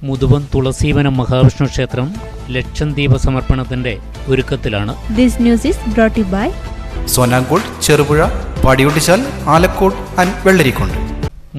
മുതുവം തുളസീവനം മഹാവിഷ്ണു ക്ഷേത്രം ലക്ഷദ്വീപ സമർപ്പണത്തിന്റെ ഒരുക്കത്തിലാണ്. This news is brought you by Sonankode, Cherupuzha, Padiyottuchal, Alakode and Vellarikundu.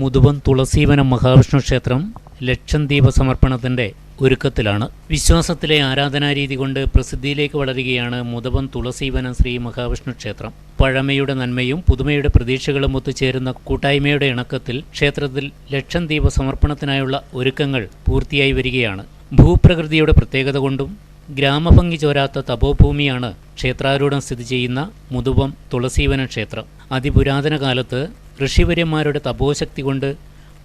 Muthuvam Thulasivanam Mahavishnu ക്ഷേത്രം ലക്ഷദ്വീപ സമർപ്പണത്തിന്റെ ഒരുക്കത്തിലാണ്. വിശ്വാസത്തിലെ ആരാധനാരീതി കൊണ്ട് പ്രസിദ്ധിയിലേക്ക് വളരുകയാണ് മുതുവം തുളസീവനം ശ്രീ മഹാവിഷ്ണു ക്ഷേത്രം. പഴമയുടെ നന്മയും പുതുമയുടെ പ്രതീക്ഷകളും ഒത്തുചേരുന്ന കൂട്ടായ്മയുടെ ഇണക്കത്തിൽ ക്ഷേത്രത്തിൽ ലക്ഷദ്വീപ സമർപ്പണത്തിനായുള്ള ഒരുക്കങ്ങൾ പൂർത്തിയായി വരികയാണ്. ഭൂപ്രകൃതിയുടെ പ്രത്യേകത കൊണ്ടും ഗ്രാമഭംഗി ചോരാത്ത തപോഭൂമിയാണ് ക്ഷേത്രാരൂഢം സ്ഥിതി ചെയ്യുന്ന മുതുവം തുളസീവന ക്ഷേത്രം. അതിപുരാതന കാലത്ത് ഋഷിവര്യന്മാരുടെ തപോശക്തി കൊണ്ട്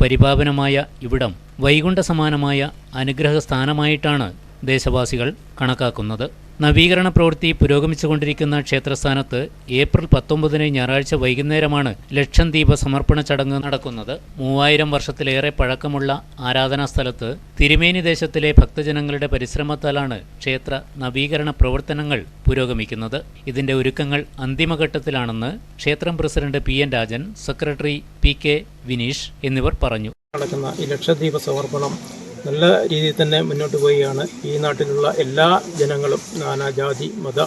പരിപാവനമായ ഇവിടം വൈകുണ്ഠ സമാനമായ അനുഗ്രഹ സ്ഥാനമായിട്ടാണ് ദേശവാസികൾ കണക്കാക്കുന്നത്. നവീകരണ പ്രവൃത്തി പുരോഗമിച്ചുകൊണ്ടിരിക്കുന്ന ക്ഷേത്രസ്ഥാനത്ത് ഏപ്രിൽ 19 ഞായറാഴ്ച വൈകുന്നേരമാണ് ലക്ഷദ്വീപ സമർപ്പണ ചടങ്ങ് നടക്കുന്നത്. 3000 വർഷത്തിലേറെ പഴക്കമുള്ള ആരാധനാ സ്ഥലത്ത് തിരുമേനി ദേശത്തിലെ ഭക്തജനങ്ങളുടെ പരിശ്രമത്താലാണ് ക്ഷേത്ര നവീകരണ പ്രവർത്തനങ്ങൾ പുരോഗമിക്കുന്നത്. ഇതിന്റെ ഒരുക്കങ്ങൾ അന്തിമഘട്ടത്തിലാണെന്ന് ക്ഷേത്രം president PN Rajan, secretary PK Vineesh എന്നിവർ പറഞ്ഞു. നടക്കുന്ന ഈ ലക്ഷദ്വീപ സമർപ്പണം നല്ല രീതിയിൽ തന്നെ മുന്നോട്ട് പോവുകയാണ്. ഈ നാട്ടിലുള്ള എല്ലാ ജനങ്ങളും നാനാജാതി മത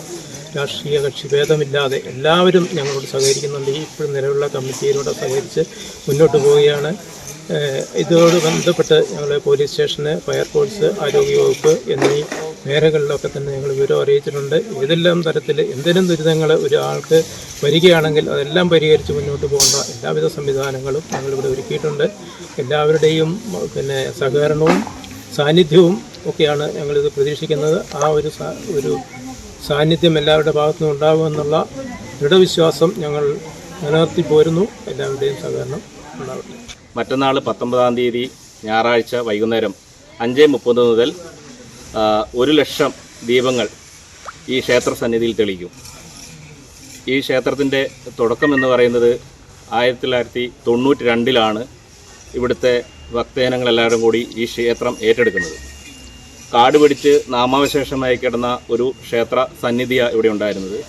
രാഷ്ട്രീയ കക്ഷി ഭേദമില്ലാതെ എല്ലാവരും ഞങ്ങളോട് സഹകരിക്കുന്നുണ്ട്. ഇപ്പോഴും നിലവിലുള്ള കമ്മിറ്റിയിലൂടെ സഹകരിച്ച് മുന്നോട്ട് പോവുകയാണ്. ഇതോട് ബന്ധപ്പെട്ട് ഞങ്ങൾ പോലീസ് സ്റ്റേഷന്, ഫയർഫോഴ്സ്, ആരോഗ്യവകുപ്പ് എന്നീ മേഖലകളിലൊക്കെ തന്നെ ഞങ്ങൾ വിവരം അറിയിച്ചിട്ടുണ്ട്. ഏതെല്ലാം തരത്തിൽ എന്തെങ്കിലും ദുരിതങ്ങൾ ഒരാൾക്ക് വരികയാണെങ്കിൽ അതെല്ലാം പരിഹരിച്ച് മുന്നോട്ട് പോകേണ്ട എല്ലാവിധ സംവിധാനങ്ങളും ഞങ്ങളിവിടെ ഒരുക്കിയിട്ടുണ്ട്. എല്ലാവരുടെയും സഹകരണവും സാന്നിധ്യവും ഒക്കെയാണ് ഞങ്ങളിത് പ്രതീക്ഷിക്കുന്നത്. ആ ഒരു സാന്നിധ്യം എല്ലാവരുടെ ഭാഗത്തുനിന്നും ഉണ്ടാകുമെന്നുള്ള ദൃഢവിശ്വാസം ഞങ്ങൾ നിലനിർത്തി പോരുന്നു. എല്ലാവരുടെയും സഹകരണം ഉണ്ടാവട്ടെ. മറ്റന്നാൾ 19-ാം തീയതി ഞായറാഴ്ച വൈകുന്നേരം 5:30 മുതൽ 1,00,000 ദീപങ്ങൾ ഈ ക്ഷേത്ര സന്നിധിയിൽ തെളിയിക്കും. ഈ ക്ഷേത്രത്തിൻ്റെ തുടക്കം എന്ന് പറയുന്നത് 1992 ഇവിടുത്തെ ഭക്തജനങ്ങളെല്ലാവരും കൂടി ഈ ക്ഷേത്രം ഏറ്റെടുക്കുന്നത്. കാട് പിടിച്ച് നാമാവശേഷമായി കിടന്ന ഒരു ക്ഷേത്ര സന്നിധിയാണ് ഇവിടെ ഉണ്ടായിരുന്നത്.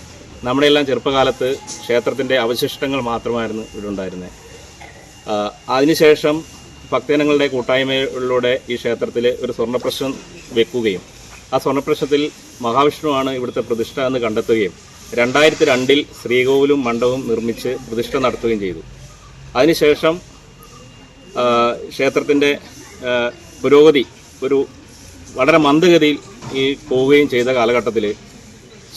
നമ്മുടെയെല്ലാം ചെറുപ്പകാലത്ത് ക്ഷേത്രത്തിൻ്റെ അവശിഷ്ടങ്ങൾ മാത്രമായിരുന്നു ഇവിടെ ഉണ്ടായിരുന്നത്. അതിനുശേഷം ഭക്തജനങ്ങളുടെ കൂട്ടായ്മയിലൂടെ ഈ ക്ഷേത്രത്തിൽ ഒരു സ്വർണ്ണപ്രശ്നം വെക്കുകയും ആ സ്വർണ്ണപ്രശ്നത്തിൽ മഹാവിഷ്ണുവാണ് ഇവിടുത്തെ പ്രതിഷ്ഠ എന്ന് കണ്ടെത്തുകയും 2002 ശ്രീകോവിലും മണ്ഡപവും നിർമ്മിച്ച് പ്രതിഷ്ഠ നടത്തുകയും ചെയ്തു. അതിനുശേഷം ക്ഷേത്രത്തിൻ്റെ പുരോഗതി ഒരു വളരെ മന്ദഗതിയിൽ പോവുകയും ചെയ്ത കാലഘട്ടത്തിൽ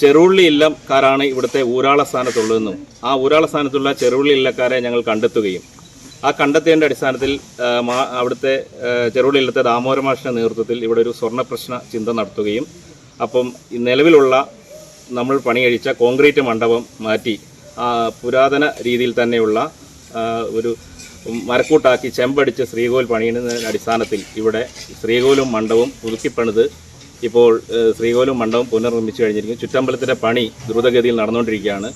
ചെറുവള്ളി ഇല്ലക്കാരാണ് ഇവിടുത്തെ ഊരാള സ്ഥാനത്തുള്ളതെന്നും ആ ഊരാള സ്ഥാനത്തുള്ള ചെറുവള്ളി ഇല്ലക്കാരെ ഞങ്ങൾ കണ്ടെത്തുകയും ആ കണ്ടെത്തിയതിൻ്റെ അടിസ്ഥാനത്തിൽ അവിടുത്തെ ചെറുവള്ളി ഇല്ലത്തെ ദാമോദരമാഷിൻ്റെ നേതൃത്വത്തിൽ ഇവിടെ ഒരു സ്വർണ്ണപ്രശ്ന ചിന്ത നടത്തുകയും അപ്പം നിലവിലുള്ള നമ്മൾ പണികഴിച്ച കോൺക്രീറ്റ് മണ്ഡപം മാറ്റി പുരാതന രീതിയിൽ തന്നെയുള്ള ഒരു മരക്കൂട്ടാക്കി ചെമ്പടിച്ച് ശ്രീകോവിൽ പണിയുന്നതിൻ്റെ അടിസ്ഥാനത്തിൽ ഇവിടെ ശ്രീകോവിലും മണ്ഡപവും പുതുക്കിപ്പണിത് ഇപ്പോൾ ശ്രീകോവിലും മണ്ഡപം പുനർനിർമ്മിച്ചു കഴിഞ്ഞിരിക്കും. ചുറ്റമ്പലത്തിൻ്റെ പണി ദ്രുതഗതിയിൽ നടന്നുകൊണ്ടിരിക്കുകയാണ്.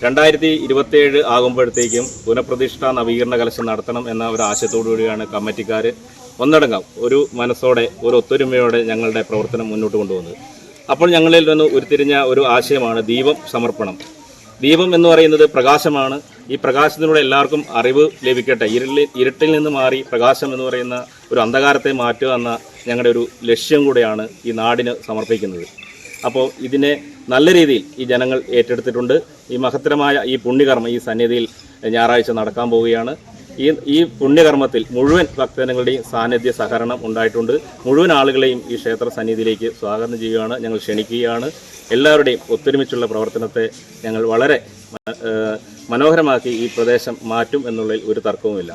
2027 ആകുമ്പോഴത്തേക്കും പുനഃപ്രതിഷ്ഠാ നവീകരണ കലശം നടത്തണം എന്ന ഒരു ആശയത്തോടു കൂടിയാണ് കമ്മിറ്റിക്കാർ ഒന്നടങ്കം ഒരു മനസ്സോടെ ഒരു ഒത്തൊരുമയോടെ ഞങ്ങളുടെ പ്രവർത്തനം മുന്നോട്ട് കൊണ്ടുപോകുന്നത്. അപ്പോൾ ഞങ്ങളിൽ നിന്ന് ഉരുത്തിരിഞ്ഞ ഒരു ആശയമാണ് ദീപം സമർപ്പണം. ദീപം എന്ന് പറയുന്നത് പ്രകാശമാണ്. ഈ പ്രകാശത്തിലൂടെ എല്ലാവർക്കും അറിവ് ലഭിക്കട്ടെ, ഇരുട്ടിൽ നിന്ന് മാറി പ്രകാശം എന്ന് പറയുന്ന ഒരു അന്ധകാരത്തെ മാറ്റുക എന്ന ഞങ്ങളുടെ ഒരു ലക്ഷ്യം കൂടെയാണ് ഈ നാടിന് സമർപ്പിക്കുന്നത്. അപ്പോൾ ഇതിനെ നല്ല രീതിയിൽ ഈ ജനങ്ങൾ ഏറ്റെടുത്തിട്ടുണ്ട്. ഈ മഹത്തരമായ ഈ പുണ്യകർമ്മം ഈ സന്നിധിയിൽ ഞായറാഴ്ച നടക്കാൻ പോവുകയാണ്. ഈ പുണ്യകർമ്മത്തിൽ മുഴുവൻ ഭക്തജനങ്ങളുടെയും സാന്നിധ്യ സഹകരണം ഉണ്ടായിട്ടുണ്ട്. മുഴുവൻ ആളുകളെയും ഈ ക്ഷേത്ര സന്നിധിയിലേക്ക് സ്വാഗതം ചെയ്യുകയാണ്, ഞങ്ങൾ ക്ഷണിക്കുകയാണ്. എല്ലാവരുടെയും ഒത്തൊരുമിച്ചുള്ള പ്രവർത്തനത്തെ ഞങ്ങൾ വളരെ മനോഹരമാക്കി ഈ പ്രദേശം മാറ്റും എന്നുള്ളതിൽ ഒരു തർക്കവുമില്ല.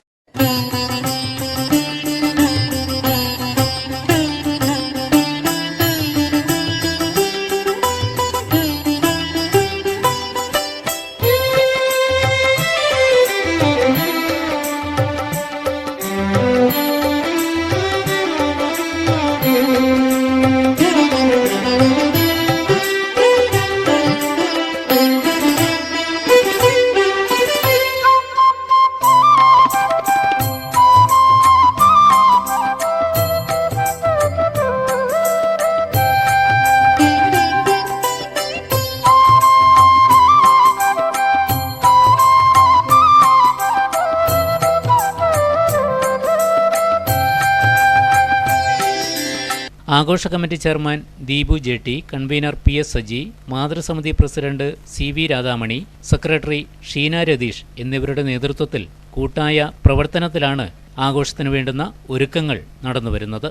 ആഘോഷ committee chairman Deepu Jetty, convener PS Saji, മാതൃസമിതി president CV Radhamani, secretary Sheena Ratheesh എന്നിവരുടെ നേതൃത്വത്തിൽ കൂട്ടായ പ്രവർത്തനത്തിലാണ് ആഘോഷത്തിനു വേണ്ടുന്ന ഒരുക്കങ്ങൾ നടന്നുവരുന്നത്.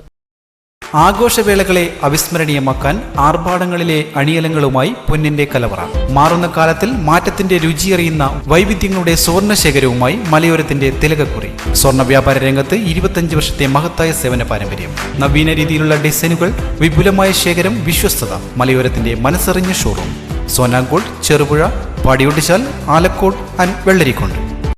ആഘോഷവേളകളെ അവിസ്മരണീയമാക്കാൻ ആർഭാടങ്ങളിലെ അണിയലങ്ങളുമായി പൊന്നിന്റെ കലവറ. മാറുന്ന കാലത്തിൽ മാറ്റത്തിന്റെ രുചിയറിയുന്ന വൈവിധ്യങ്ങളുടെ സ്വർണ്ണശേഖരവുമായി മലയോരത്തിന്റെ തിലകക്കുറി. സ്വർണ്ണ വ്യാപാര രംഗത്ത് 25 വർഷത്തെ മഹത്തായ സേവന പാരമ്പര്യം. നവീന രീതിയിലുള്ള ഡിസൈനുകൾ, വിപുലമായ ശേഖരം, വിശ്വസ്തത. മലയോരത്തിന്റെ മനസ്സറിഞ്ഞ ഷോറൂം. സോനാങ്കോട്, ചെറുപുഴ, പാടിയൊട്ടിച്ചാൽ, ആലക്കോട് ആൻഡ് വെള്ളരിക്കുണ്ട്.